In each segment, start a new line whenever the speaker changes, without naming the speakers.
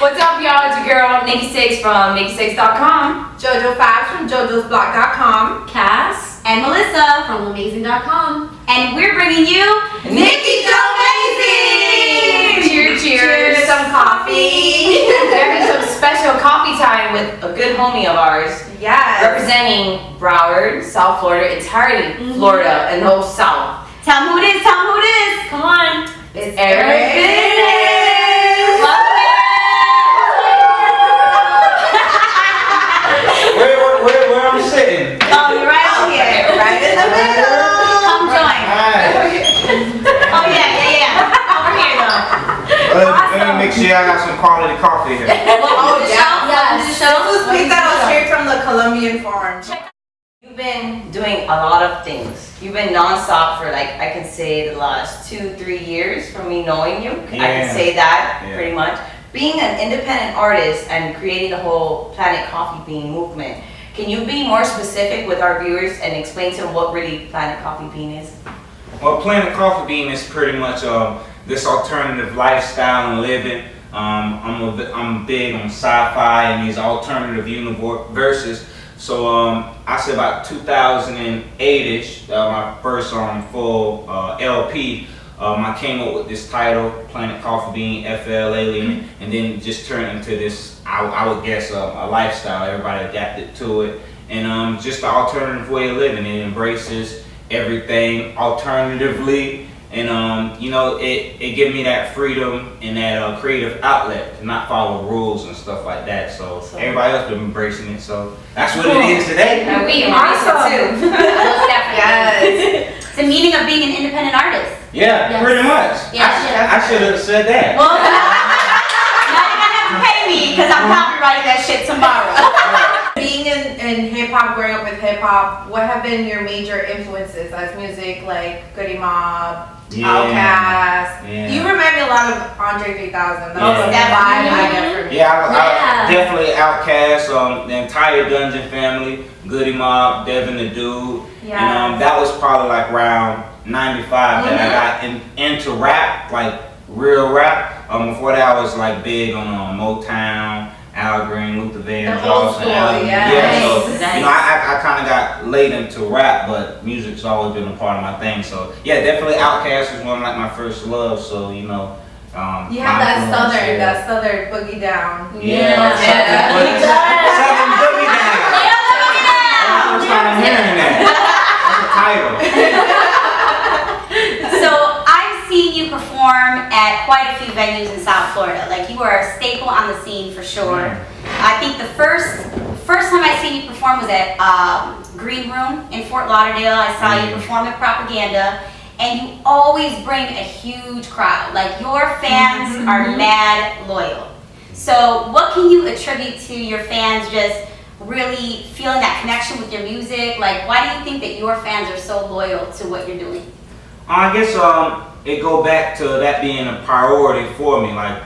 What's up, y'all? It's your girl, Nikki6 from NIKKIJOMAZING.com.
JoJo5 from JoJo'sBlog.com.
Cass and Melissa from Amazing.com. And we're bringing you
NIKKIJOMAZING!
Cheers,
Cheers, some coffee.
There's some special coffee time with a good homie of ours.
Yes.
Representing Broward, South Florida, entirely Florida, and the whole South.
Tell them who it is, tell them who it is. Come on.
It's Eric
Biddines.
Where I'm sitting?
Oh, you're right over here.
Right in the middle.
Come join. Oh, yeah. Over here, though.
Let me make sure I got some quality coffee here.
Oh, yeah.
Yes.
This was picked out straight from the Colombian farm.
You've been doing a lot of things. You've been non-stop for I can say the last 2-3 years from me knowing you. I can say that pretty much. Being an independent artist and creating the whole Planet Coffee Bean movement, can you be more specific with our viewers and explain to them what really Planet Coffee Bean is?
Well, Planet Coffee Bean is pretty much this alternative lifestyle and living. I'm big on sci-fi and these alternative universes. So I said about 2008-ish, my first full LP, I came up with this title, Planet Coffee Bean, FL Alien, and then just turned into this, I would guess, a lifestyle. Everybody adapted to it, and just the alternative way of living. It embraces everything alternatively, and you know, it gives me that freedom and that creative outlet to not follow rules and stuff like that. So everybody else been embracing it. So that's what it is today.
And we embrace it too.
Yes.
It's the meaning of being an independent artist.
Yeah, pretty much.
Yes.
I should have said that.
Well, now you're going to have to pay me because I'm copyrighting that shit tomorrow.
Being in hip-hop, growing up with hip-hop, what have been your major influences as music, like Goody Mob, Outkast? You remind me a lot of Andre 3000. That was a vibe I get from you.
I definitely Outkast, the entire Dungeon family, Goody Mob, Devin the Dude. And that was probably like around 95 that I got into rap, like real rap. Before that I was like big on Motown, Al Green, Luther Vandross,
old school,
so
Nice.
you know, I kind of got late into rap, but music's always been a part of my thing. So yeah, definitely Outkast was one of like my first loves. So you know,
you have that southern boogie down.
Southern boogie down. First time I'm hearing that. That's a title.
So I've seen you perform at quite a few venues in South Florida. Like, you are a staple on the scene for sure. I think the first time I seen you perform was at Green Room in Fort Lauderdale. I saw you perform at Propaganda, and you always bring a huge crowd. Like, your fans are mad loyal. So what can you attribute to your fans just really feeling that connection with your music? Like, why do you think that your fans are so loyal to what you're doing?
I guess it go back to that being a priority for me. Like,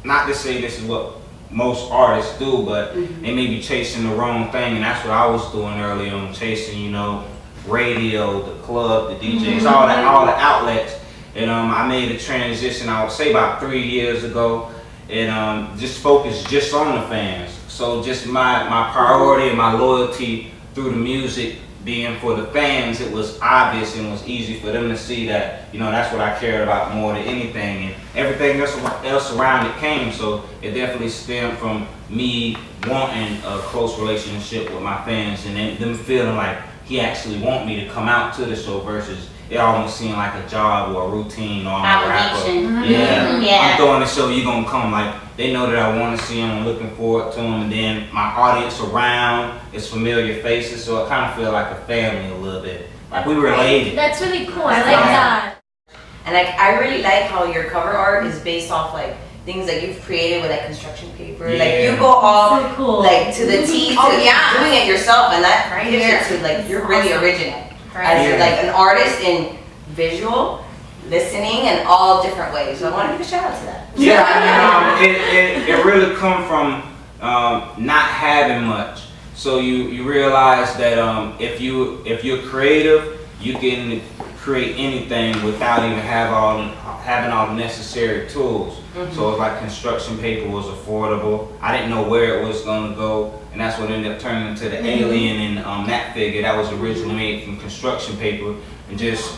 not to say this is what most artists do, but they may be chasing the wrong thing, and that's what I was doing early on, chasing, you know, radio, the club, the DJs, all the outlets. And I made a transition, I would say about 3 years ago, and just focused just on the fans. So just my priority and my loyalty through the music being for the fans, it was obvious and was easy for them to see that, you know, that's what I cared about more than anything, and everything else around it came. So it definitely stemmed from me wanting a close relationship with my fans, and then them feeling like he actually want me to come out to the show versus it almost seemed like a job or a routine or I'm a rapper. I'm throwing the show, you gonna come. Like, they know that I want to see them, I'm looking forward to them, and then my audience around is familiar faces, so it kind of feel like a family a little bit. Like, we related.
That's really cool. I like that.
And I really like how your cover art is based off like things that you've created with like construction paper. Like, you go all
so cool.
like to the T to doing it yourself, and that gives it to like you're really original as like an artist in visual, listening, and all different ways. So I want to give a shout out to that.
Yeah, I mean, it really come from not having much. So you realize that if you're creative, you can create anything without even having having all the necessary tools. So it's like construction paper was affordable. I didn't know where it was gonna go, and that's what ended up turning into the alien and that figure that was originally made from construction paper, and just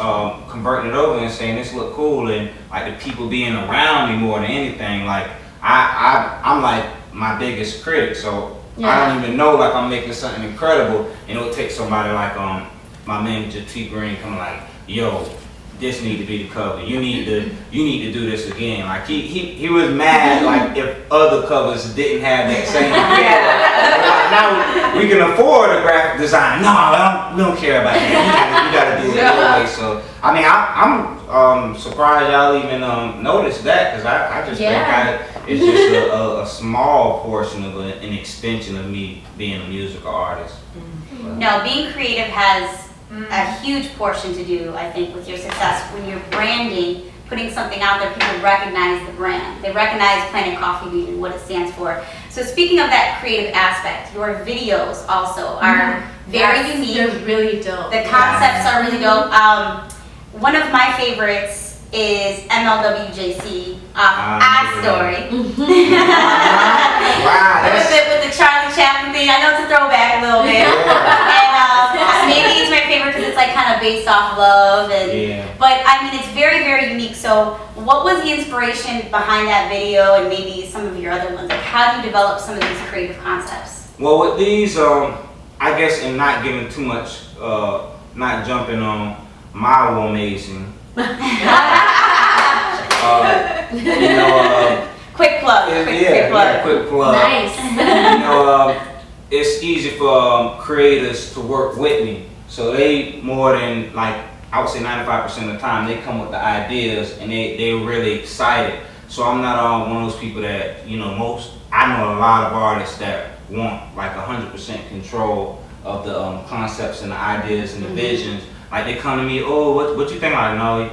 converting it over and saying this look cool, and like the people being around me more than anything. Like I'm like my biggest critic, so I don't even know like I'm making something incredible, and it'll take somebody like my manager T Green coming like, yo, this need to be the cover. You need to do this again. Like he was mad like if other covers didn't have that same feel. Like, now we can afford a graphic design. No, we don't care about that. You gotta do it your way. So I mean I'm surprised y'all even noticed that, because I just think it's just a small portion of an extension of me being a musical artist.
No, being creative has a huge portion to do, I think, with your success. When you're branding, putting something out there, people recognize the brand. They recognize Planet Coffee Bean and what it stands for. So speaking of that creative aspect, your videos also are very unique.
They're really dope.
The concepts are really dope. One of my favorites is MLWJC Ad Story.
Wow,
with the Charlie Chaplin thing. I know it's a throwback a little bit. And maybe it's my favorite because it's like kind of based off love. But I mean, it's very, very unique. So what was the inspiration behind that video and maybe some of your other ones? Like, how do you develop some of these creative concepts?
Well, with these, I guess in not giving too much, not jumping on NIKKIJOMAZING.
Quick plug.
Quick plug.
Nice.
It's easy for creators to work with me. So they more than like, I would say 95% of the time, they come with the ideas and they're really excited. So I'm not one of those people that, I know a lot of artists that want like 100% control of the concepts and the ideas and the visions. Like they come to me, oh, what you think? I know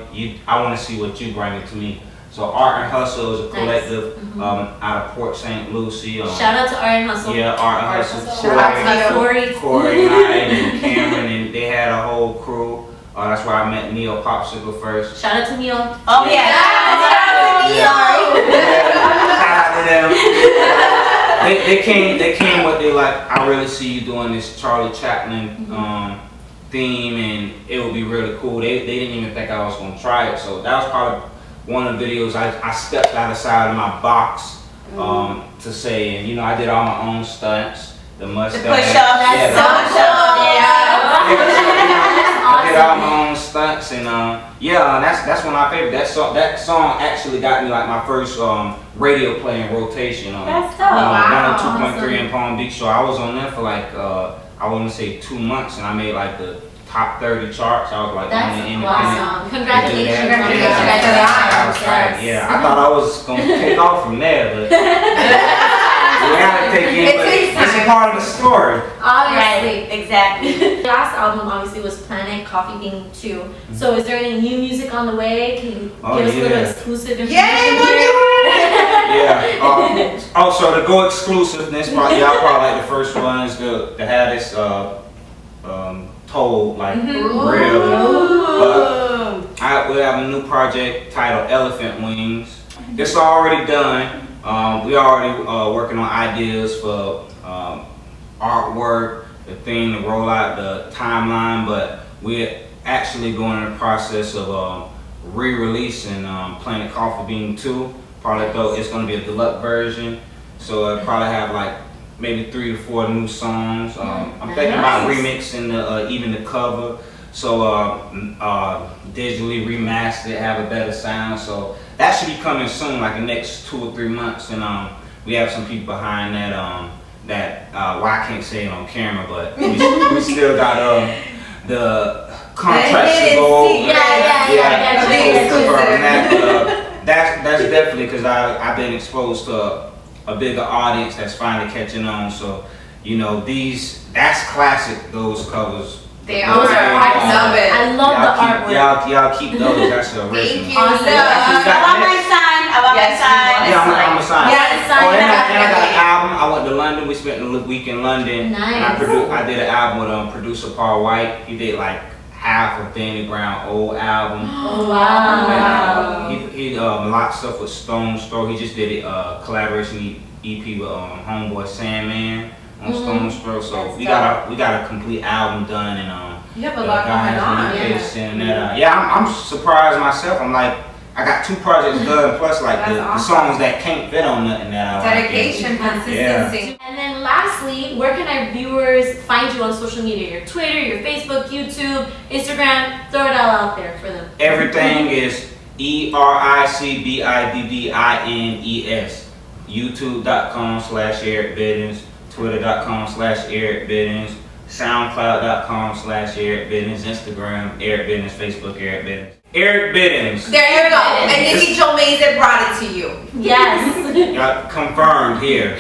I want to see what you bring to me. So Art and Hustle is a collective out of Port St. Lucie.
Shout out to Art and Hustle.
Yeah, Art and Hustle.
Shout out to
Corey and I and Cameron, and they had a whole crew. That's where I met Neo Popsicle first.
Shout out to Neil.
Oh yeah.
Shout out to them. They came what they like. I really see you doing this Charlie Chaplin theme, and it would be really cool. They didn't even think I was gonna try it, so that was probably one of the videos I stepped outside of my box to say, and I did all my own stunts, the mustache.
The push-up,
I did all my own stunts, and that's one of my favorite. That song actually got me like my first radio play in rotation on
That's dope. Wow.
102.3 in Palm Beach. So I was on there for like I want to say 2 months, and I made like the top 30 charts. I was like
That's
on the independent.
awesome. Congratulations.
I was right. Yeah, I thought I was gonna take off from there, but we had to take it. But it's a part of the story.
Obviously.
Right, exactly.
The last album obviously was Planet Coffee Bean 2. So is there any new music on the way? Can you give us a little exclusive information
So to go exclusiveness, y'all probably like the first ones to have this told like real. But we have a new project titled Elephant Wings. It's already done. We already working on ideas for artwork, the thing to roll out, the timeline, but we're actually going in the process of re-releasing Planet Coffee Bean 2. Probably though it's going to be a deluxe version, so it'll probably have like maybe 3 to 4 new songs. I'm thinking about remixing even the cover, so digitally remaster it, have a better sound. So that should be coming soon, like the next 2 or 3 months, and we have some people behind that. Well, I can't say it on camera, but we still got the contracts to go over. That's definitely because I've been exposed to a bigger audience that's finally catching on. So that's classic. Those covers.
They are. I love it.
I love the artwork.
Y'all keep those. That's the original.
Thank you.
Awesome.
I want my sign.
Yeah, I'm a sign.
Yes,
and I got an album. I went to London. We spent a week in London.
Nice.
And I did an album with producer Paul White. He did like half of Danny Brown old album.
Oh, wow.
He a lot of stuff with Stone's Throw. He just did a collaboration EP with homeboy Sandman on Stone's Throw. So we got a complete album done, and
you have a lot going on.
I'm surprised myself. I'm like, I got 2 projects done, plus like the songs that can't fit on nothing that I
dedication, consistency.
And then lastly, where can our viewers find you on social media? Your Twitter, your Facebook, YouTube, Instagram. Throw it all out there for them.
Everything is ERICBIDDINES. YouTube.com/Eric Biddines, Twitter.com/Eric Biddines, SoundCloud.com/Eric Biddines, Instagram Eric Biddines, Facebook Eric Biddines. Eric Biddines.
There you go. And NIKKIJOMAZING brought it to you.
Yes.
Got confirmed here.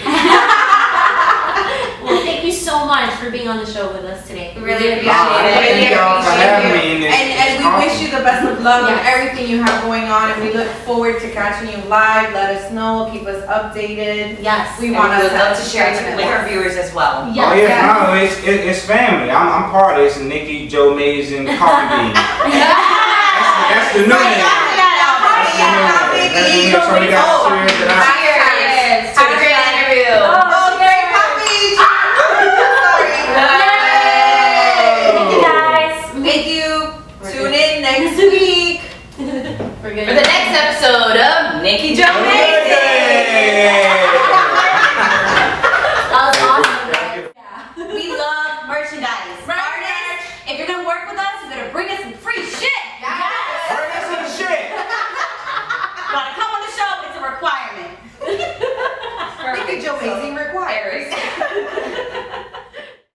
Well, thank you so much for being on the show with us today.
Really appreciate it.
Thank y'all for having me.
And we wish you the best of luck with everything you have going on, and we look forward to catching you live. Let us know, keep us updated.
Yes.
We want
would love to share it with our viewers as well.
Yes.
Oh yeah, no, it's family. I'm part of this NIKKIJOMAZING Coffee Bean. That's the new name.
Cheers. Have a great interview.
Oh, great coffee.
Thank you guys.
Thank you. Tune in next week
For
the next episode of NIKKIJOMAZING.